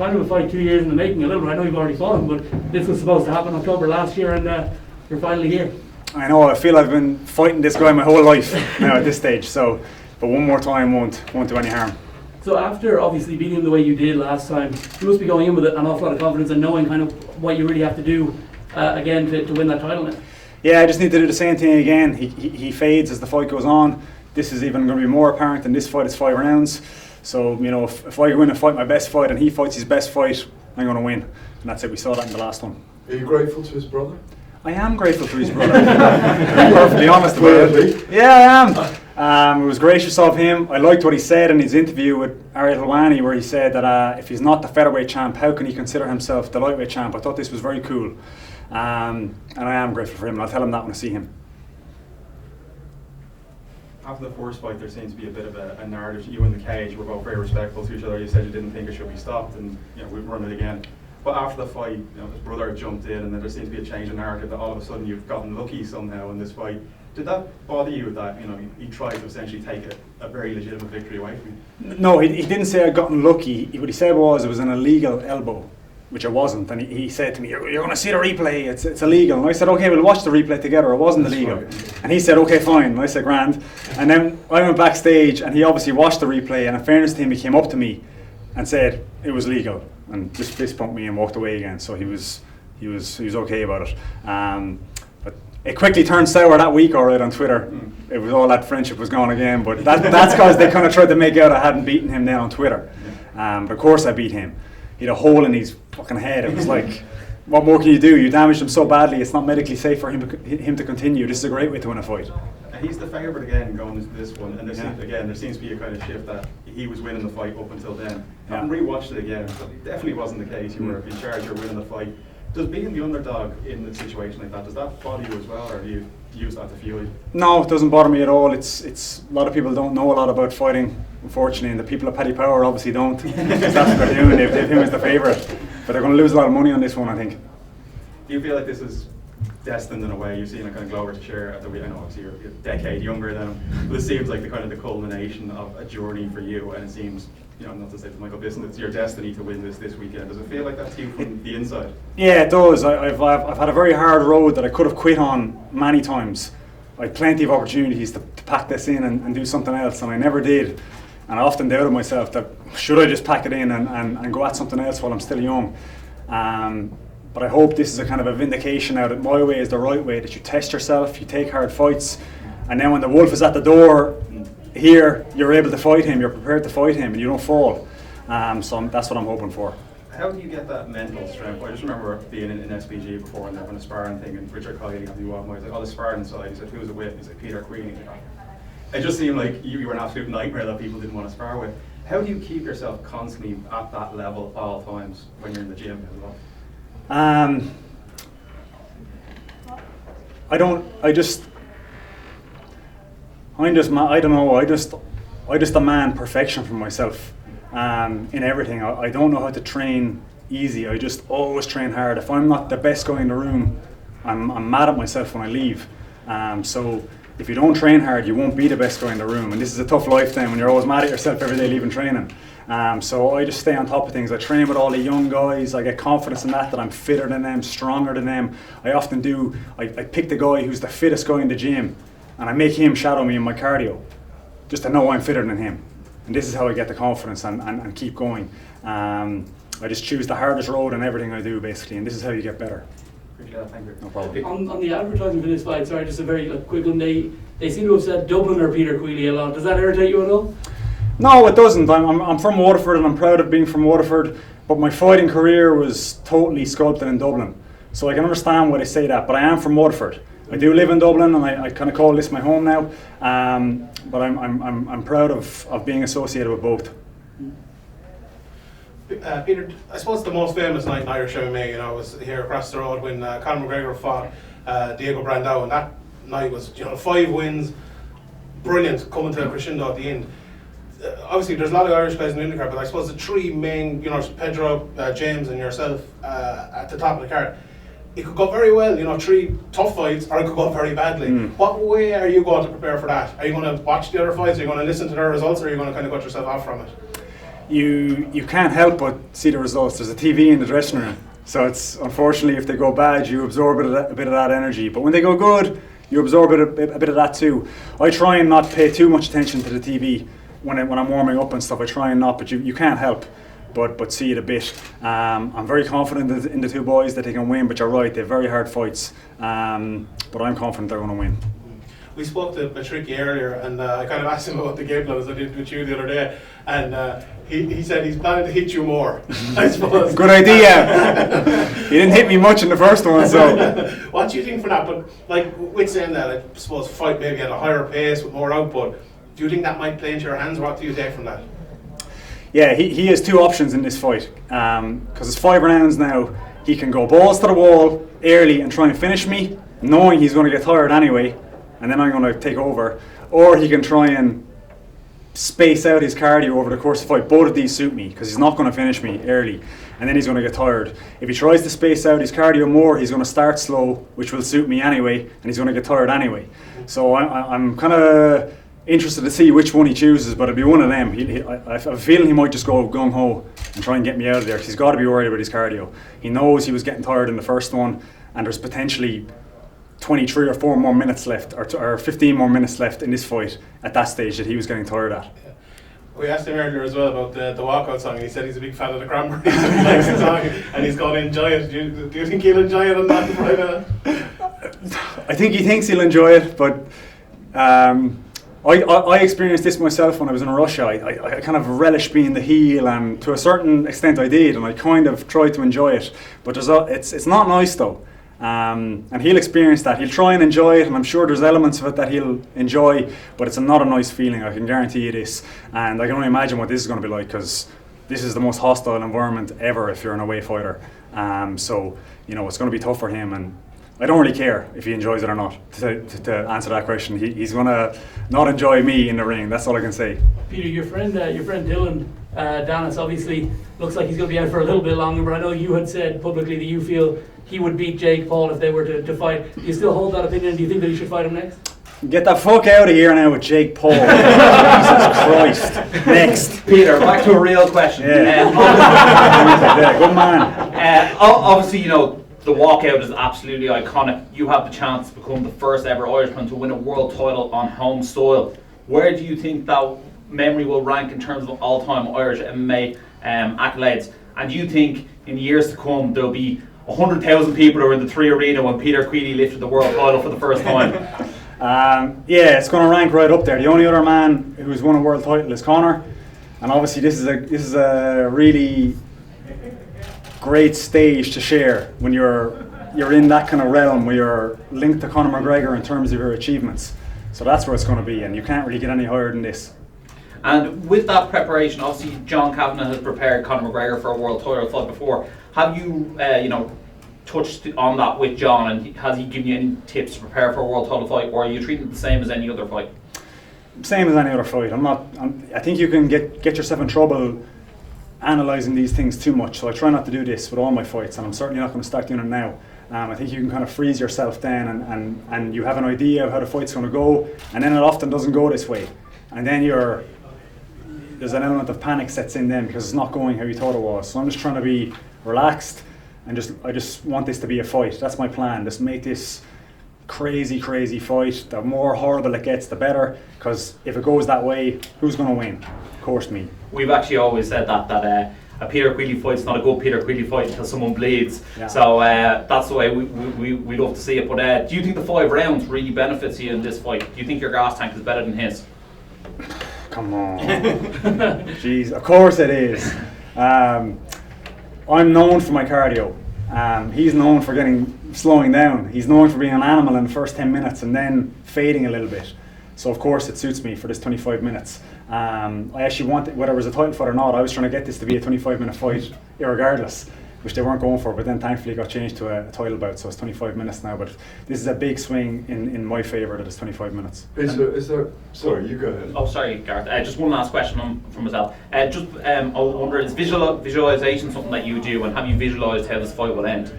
kind of a fight 2 years in the making a little bit. I know you've already fought him, but this was supposed to happen October last year, and you're finally here. I know, I feel I've been fighting this guy my whole life now at this stage, so, but one more time won't do any harm. So after obviously beating him the way you did last time, you must be going in with an awful lot of confidence and knowing kind of what you really have to do again to win that title now. Yeah, I just need to do the same thing again. He fades as the fight goes on. This is even going to be more apparent in this fight. It's 5 rounds. So, you know, if I go in and fight my best fight and he fights his best fight, I'm going to win. And that's it. We saw that in the last one. Are you grateful to his brother? I am grateful to his brother. To be perfectly honest about it. Yeah, I am. It was gracious of him. I liked what he said in his interview with Ariel Helwani, where he said that if he's not the featherweight champ, how can he consider himself the lightweight champ? I thought this was very cool. And I am grateful for him, and I'll tell him that when I see him. After the first fight, there seems to be a bit of a narrative. You and the cage were both very respectful to each other. You said you didn't think it should be stopped, and you know we've run it again. But after the fight, you know, his brother jumped in, and then there seems to be a change in narrative that all of a sudden you've gotten lucky somehow in this fight. Did that bother you that, you know, he tried to essentially take a very legitimate victory away from you? No, he didn't say I'd gotten lucky. What he said was it was an illegal elbow, which I wasn't. And he said to me, you're going to see the replay, it's illegal. And I said, okay, we'll watch the replay together. It wasn't illegal. Right. And he said, okay, fine. And I said, grand. And then I went backstage, and he obviously watched the replay, and in fairness to him, he came up to me and said it was legal, and just fist bumped me and walked away again. So he was okay about it. But it quickly turned sour that week, all right, on Twitter. It was all that friendship was gone again. But that's because they kind of tried to make out I hadn't beaten him then on Twitter. But of course I beat him. He had a hole in his fucking head. It was like, what more can you do? You damaged him so badly. It's not medically safe for him to continue. This is a great way to win a fight. He's the favourite again going into this one, and there seems to be a kind of shift that he was winning the fight up until then. I haven't rewatched it again, but it definitely wasn't the case. You were in charge, you were winning the fight. Does being the underdog in a situation like that, does that bother you as well, or do you use that to fuel you? No, it doesn't bother me at all. It's a lot of people don't know a lot about fighting, unfortunately, and the people at Paddy Power obviously don't, because that's what they're doing. They've him as the favourite, but they're going to lose a lot of money on this one, I think. Do you feel like this is destined in a way? You've seen a kind of Glover's chair at the I know obviously you're a decade younger than him, but it seems like the culmination of a journey for you, and it seems, you know, not to say to Michael Bisson, it's your destiny to win this weekend. Does it feel like that to you from the inside? Yeah, it does. I've had a very hard road that I could have quit on many times. I had plenty of opportunities to pack this in and do something else, and I never did. And I often doubted myself that should I just pack it in and go at something else while I'm still young. But I hope this is a kind of a vindication now that my way is the right way, that you test yourself, you take hard fights, and then when the wolf is at the door, here you're able to fight him, you're prepared to fight him, and you don't fall. So that's what I'm hoping for. How do you get that mental strength? I just remember being in SPG before and having a sparring thing, and Richard Queally had me walking by. I was like, oh, the sparring side. He said, who's it with? He's like, Peter Queally. It just seemed like you were an absolute nightmare that people didn't want to spar with. How do you keep yourself constantly at that level all times when you're in the gym as well? I'm just demand perfection from myself in everything. I don't know how to train easy. I just always train hard. If I'm not the best guy in the room, I'm mad at myself when I leave. So if you don't train hard, you won't be the best guy in the room. And this is a tough lifetime when you're always mad at yourself every day leaving training. So I just stay on top of things. I train with all the young guys. I get confidence in that I'm fitter than them, stronger than them. I often do. I pick the guy who's the fittest guy in the gym, and I make him shadow me in my cardio, just to know I'm fitter than him. And this is how I get the confidence and keep going. I just choose the hardest road in everything I do, basically, and this is how you get better. Appreciate that, thank you. No problem. On the advertising for this fight, sorry, just a very quick one. They seem to have said Dublin or Peter Queally a lot. Does that irritate you at all? No, it doesn't. I'm from Waterford, and I'm proud of being from Waterford, but my fighting career was totally sculpted in Dublin. So I can understand why they say that, but I am from Waterford. I do live in Dublin, and I kind of call this my home now. But I'm proud of being associated with both. Peter, I suppose the most famous night in Irish MMA, was here across the road when Conor McGregor fought Diego Brandao, and that night was 5 wins, brilliant, coming to a crescendo at the end. Obviously, there's a lot of Irish guys in the IndyCar, but I suppose the 3 main, Pedro, James, and yourself at the top of the card. It could go very well, 3 tough fights, or it could go very badly. What way are you going to prepare for that? Are you going to watch the other fights? Are you going to listen to their results, or are you going to kind of cut yourself off from it? you can't help but see the results. There's a TV in the dressing room, so it's unfortunately if they go bad, you absorb a bit of that energy. But when they go good, you absorb a bit of that too. I try and not pay too much attention to the TV when I'm warming up and stuff. I try and not, but you can't help but see it a bit. I'm very confident in the two boys that they can win, but you're right, they're very hard fights. But I'm confident they're going to win. We spoke to Patricky earlier, and I kind of asked him about the game plan as I did with you the other day, and he said he's planning to hit you more, I suppose. Good idea. He didn't hit me much in the first one, so. What do you think for that? But like with saying that, I suppose fight maybe at a higher pace with more output. Do you think that might play into your hands? What do you take from that? Yeah, he has two options in this fight. Because it's 5 rounds now, he can go balls to the wall early and try and finish me, knowing he's going to get tired anyway, and then I'm going to take over. Or he can try and space out his cardio over the course of the fight. Both of these suit me, because he's not going to finish me early, and then he's going to get tired. If he tries to space out his cardio more, he's going to start slow, which will suit me anyway, and he's going to get tired anyway. So I'm kind of interested to see which one he chooses, but it'll be one of them. I have a feeling he might just go gung-ho and try and get me out of there, because he's got to be worried about his cardio. He knows he was getting tired in the first one, and there's potentially 23 or 4 more minutes left, or 15 more minutes left in this fight at that stage that he was getting tired at. Yeah. We asked him earlier as well about the walkout song, and he said he's a big fan of the Cranberries and he likes the song, and he's going to enjoy it. Do you think he'll enjoy it on that Friday? I think he thinks he'll enjoy it, but I experienced this myself when I was in Russia. I kind of relished being the heel, and to a certain extent I did, and I kind of tried to enjoy it. But it's not nice though. And he'll experience that. He'll try and enjoy it, and I'm sure there's elements of it that he'll enjoy, but it's not a nice feeling, I can guarantee you this. And I can only imagine what this is going to be like, because this is the most hostile environment ever if you're an away fighter. So, it's going to be tough for him, and I don't really care if he enjoys it or not. To answer that question, he's going to not enjoy me in the ring, that's all I can say. Peter, your friend Dylan Dennis obviously looks like he's going to be out for a little bit longer, but I know you had said publicly that you feel he would beat Jake Paul if they were to fight. Do you still hold that opinion? Do you think that he should fight him next? Get the fuck out of here now with Jake Paul. Jesus Christ. Next. Peter, back to a real question. Yeah. Good man. Obviously, the walkout is absolutely iconic. You have the chance to become the first ever Irishman to win a world title on home soil. Where do you think that memory will rank in terms of all-time Irish MMA accolades? And do you think in years to come there'll be 100,000 people who are in the 3 Arena when Peter Queally lifted the world title for the first time? Yeah, it's going to rank right up there. The only other man who's won a world title is Conor, and obviously this is a really great stage to share when you're in that kind of realm where you're linked to Conor McGregor in terms of your achievements. So that's where it's going to be, and you can't really get any higher than this. And with that preparation, obviously John Kavanagh has prepared Conor McGregor for a world title fight before. Have you, touched on that with John, and has he given you any tips to prepare for a world title fight, or are you treating it the same as any other fight? Same as any other fight. I think you can get yourself in trouble analysing these things too much, so I try not to do this with all my fights, and I'm certainly not going to start doing it now. I think you can kind of freeze yourself down, and you have an idea of how the fight's going to go, and then it often doesn't go this way, and then there's an element of panic sets in then because it's not going how you thought it was. So I'm just trying to be relaxed, and I just want this to be a fight. That's my plan. Just make this crazy fight. The more horrible it gets, the better, because if it goes that way, who's going to win? Of course, me. We've actually always said that a Peter Queally fight's not a good Peter Queally fight until someone bleeds. Yeah. So that's the way we love to see it. But do you think the 5 rounds really benefits you in this fight? Do you think your gas tank is better than his? Come on. Jeez, of course it is. I'm known for my cardio. He's known for slowing down. He's known for being an animal in the first 10 minutes and then fading a little bit. So of course it suits me for this 25 minutes. I actually wanted, whether it was a title fight or not, I was trying to get this to be a 25-minute fight irregardless, which they weren't going for, but then thankfully it got changed to a title bout, so it's 25 minutes now. But this is a big swing in my favour that it's 25 minutes. Is there sorry, you go ahead. Oh, sorry, Gareth. Just one last question from myself. I wonder, is visualisation something that you do, and have you visualised how this fight will end?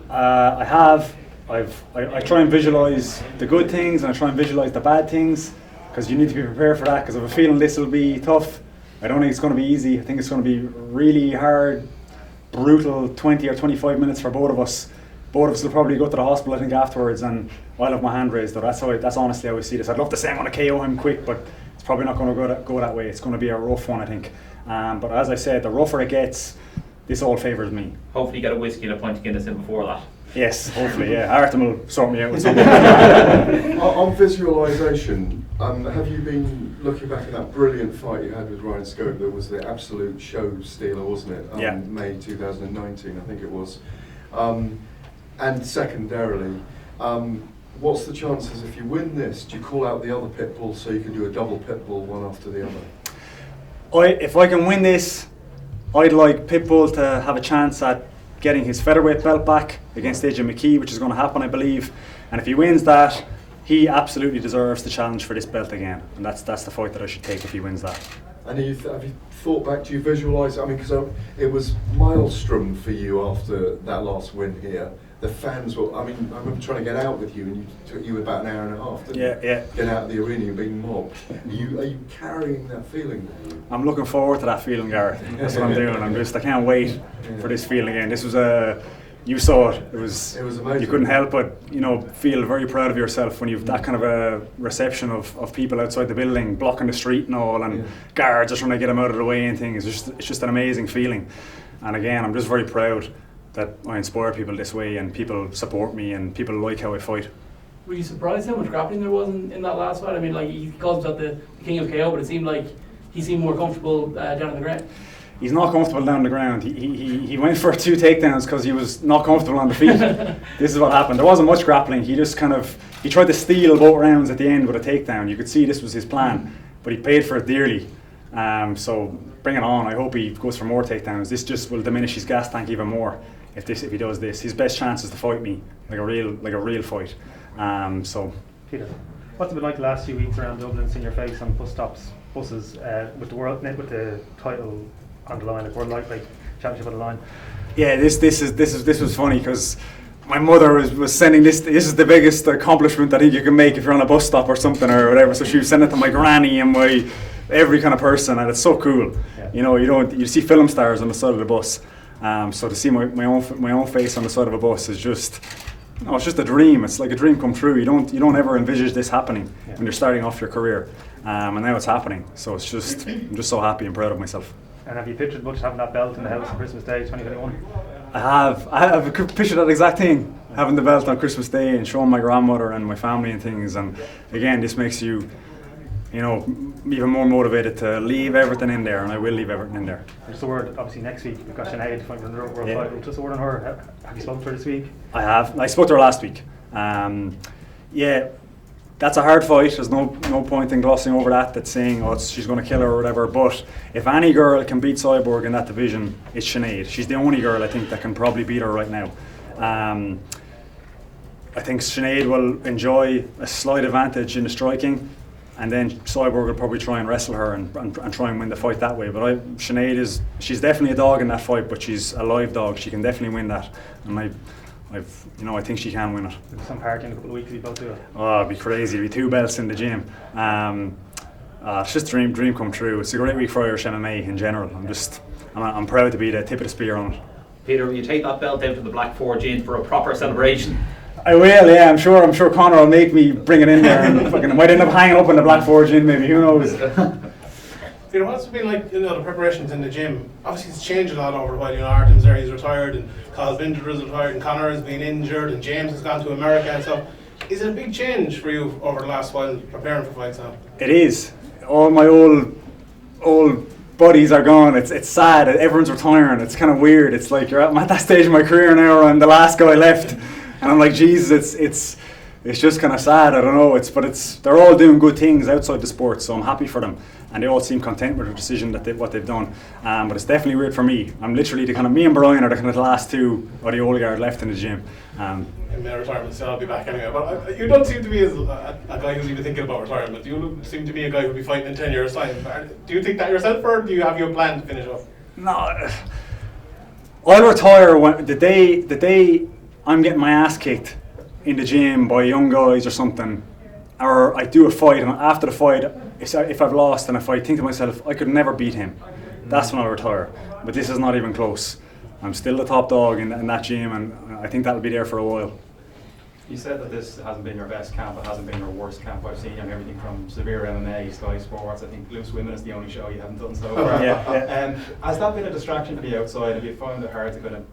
I have. I try and visualise the good things, and I try and visualise the bad things, because you need to be prepared for that, because I have a feeling this will be tough. I don't think it's going to be easy. I think it's going to be really hard, brutal 20 or 25 minutes for both of us. Both of us will probably go to the hospital, I think, afterwards, and I'll have my hand raised. Though that's honestly how I see this. I'd love to say I'm going to KO him quick, but it's probably not going to go that way. It's going to be a rough one, I think. But as I said, the rougher it gets, this all favours me. Hopefully you get a whiskey and a pint of Guinness in before that. Yes, hopefully, yeah. Artem will sort me out with something. On visualisation, have you been looking back at that brilliant fight you had with Ryan Scope? That was the absolute show stealer, wasn't it? Yeah. May 2019, I think it was. And secondarily, what's the chances if you win this? Do you call out the other Pitbull so you can do a double Pitbull one after the other? If I can win this, I'd like Pitbull to have a chance at getting his featherweight belt back against AJ McKee, which is going to happen, I believe. And if he wins that, he absolutely deserves the challenge for this belt again. And that's the fight that I should take if he wins that. And have you thought back, do you visualise, I mean, because it was maelstrom for you after that last win here. The fans were, I mean, I remember trying to get out with you, and it took you about an hour and a half, didn't you? Yeah. Get out of the arena and being mobbed. Are you carrying that feeling? I'm looking forward to that feeling, Gareth. That's what I'm doing. I can't wait for this feeling again. This was you saw it. It was amazing. You couldn't help but, feel very proud of yourself when you've that kind of a reception of people outside the building, blocking the street and all, and guards are trying to get them out of the way and things. It's just an amazing feeling. And again, I'm just very proud that I inspire people this way, and people support me, and people like how I fight. Were you surprised how much grappling there was in that last fight? I mean, like, he calls himself the king of KO, but it seemed like he seemed more comfortable down on the ground. He's not comfortable down the ground. He went for 2 takedowns because he was not comfortable on the feet. This is what happened. There wasn't much grappling. He just he tried to steal both rounds at the end with a takedown. You could see this was his plan, but he paid for it dearly. So bring it on. I hope he goes for more takedowns. This just will diminish his gas tank even more. If he does this, his best chance is to fight me like a real fight. So, Peter, what's it been like the last few weeks around Dublin, seeing your face on buses with the title on the line, like World Lightweight Championship on the line? Yeah, this was funny because my mother was sending this. This is the biggest accomplishment I think you can make if you're on a bus stop or something or whatever. So she was sending it to my granny and every kind of person, and it's so cool. Yeah. You see film stars on the side of the bus. So to see my own face on the side of a bus is just, it's just a dream. It's like a dream come true. You don't ever envisage this happening when you're starting off your career, and now it's happening. So I'm just so happy and proud of myself. And have you pictured much having that belt in the house on Christmas Day 2021? I have pictured that exact thing, having the belt on Christmas Day and showing my grandmother and my family and things. And again, this makes you, even more motivated to leave everything in there, and I will leave everything in there. Just a word, obviously next week we've got Sinead fighting for the world title. Just a word on her. Have you spoken to her this week? I have. I spoke to her last week. That's a hard fight. There's no point in glossing over that. That's saying she's going to kill her or whatever. But if any girl can beat Cyborg in that division, it's Sinead. She's the only girl I think that can probably beat her right now. I think Sinead will enjoy a slight advantage in the striking, and then Cyborg will probably try and wrestle her and try and win the fight that way. But Sinead she's definitely a dog in that fight, but she's a live dog. She can definitely win that, and I think she can win it. Some party in a couple of weeks if you both do it. Oh, it'd be crazy. It'd be 2 belts in the gym. It's just a dream come true. It's a great week for Irish MMA in general. I'm proud to be the tip of the spear on it. Peter, will you take that belt out to the Black Forge Inn for a proper celebration? I will, yeah. I'm sure Conor will make me bring it in there, and fucking might end up hanging up in the Black Forge Inn, maybe. Who knows? What's it been like, the preparations in the gym? Obviously, it's changed a lot over the while. Artem's there, he's retired, and Carl Binder is retired, and Conor has been injured, and James has gone to America and stuff. Is it a big change for you over the last while preparing for fights now? It is. All my old buddies are gone. It's sad. Everyone's retiring. It's kind of weird. It's like I'm at that stage of my career now, and the last guy left, and I'm like, Jesus, it's just kind of sad. I don't know. They're all doing good things outside the sport, so I'm happy for them, and they all seem content with the decision what they've done. But it's definitely weird for me. I'm literally me and Brian are the last 2 of the old guard left in the gym. In my retirement, so I'll be back anyway. But you don't seem to be as a guy who's even thinking about retirement. You seem to be a guy who'll be fighting in 10 years' time. Do you think that yourself, or do you have your plan to finish off? No, I'll retire the day I'm getting my ass kicked in the gym by young guys or something, or I do a fight, and after the fight if I've lost and if I think to myself, I could never beat him, that's when I'll retire. But this is not even close. I'm still the top dog in that gym, and I think that'll be there for a while. You said that this hasn't been your best camp, it hasn't been your worst camp. I've seen you on everything from severe MMA, Sky Sports. I think Loose Women is the only show you haven't done so far. Has that been a distraction for you outside? Have you found it hard to kind of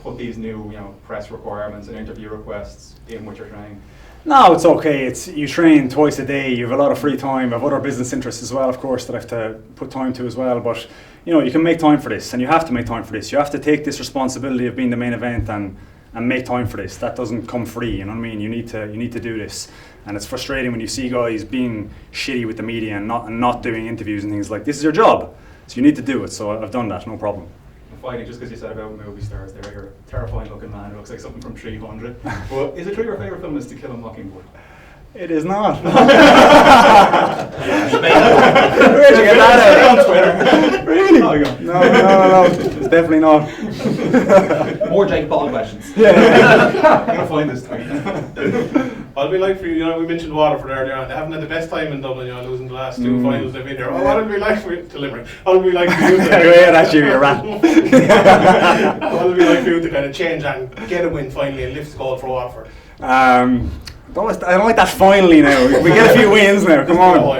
put these new, press requirements and interview requests in with your training? No, it's okay. You train twice a day. You have a lot of free time. I have other business interests as well, of course, that I have to put time to as well. But you can make time for this, and you have to make time for this. You have to take this responsibility of being the main event and make time for this. That doesn't come free. You know what I mean? You need to do this, and it's frustrating when you see guys being shitty with the media and not doing interviews and things like this is your job, so you need to do it. So I've done that, no problem. Finally, just because you said about movie stars there, you're a terrifying looking man who looks like something from 300. But is it true your favourite film is To Kill a Mockingbird? It is not. Yeah, Where'd you get that On Twitter. Really? Oh, yeah. No. It's definitely not. More Jake Paul questions. I'm going to find this tweet. What'll be like for you, we mentioned Waterford earlier on, they haven't had the best time in Dublin, losing the last two finals they've been here. What'll be like for you, to Limerick? What'll be like for you to... Yeah, that's you, you're right. What'll be like for you to kind of change that and get a win finally and lift the goal for Waterford? I don't like that finally now. We get a few wins now, come on.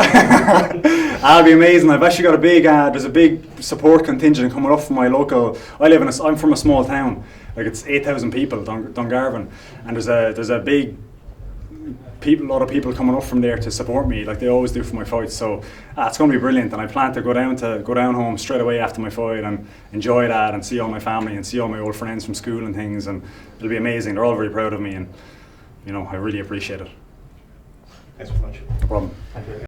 That'll be amazing. I've actually got there's a big support contingent coming up from my local, I'm from a small town, like it's 8,000 people, Dungarvan, and there's a big lot of people coming up from there to support me, like they always do for my fights. So it's going to be brilliant, and I plan to go down home straight away after my fight and enjoy that and see all my family and see all my old friends from school and things, and it'll be amazing. They're all very proud of me, and I really appreciate it. Thanks very much. No problem. Thank you.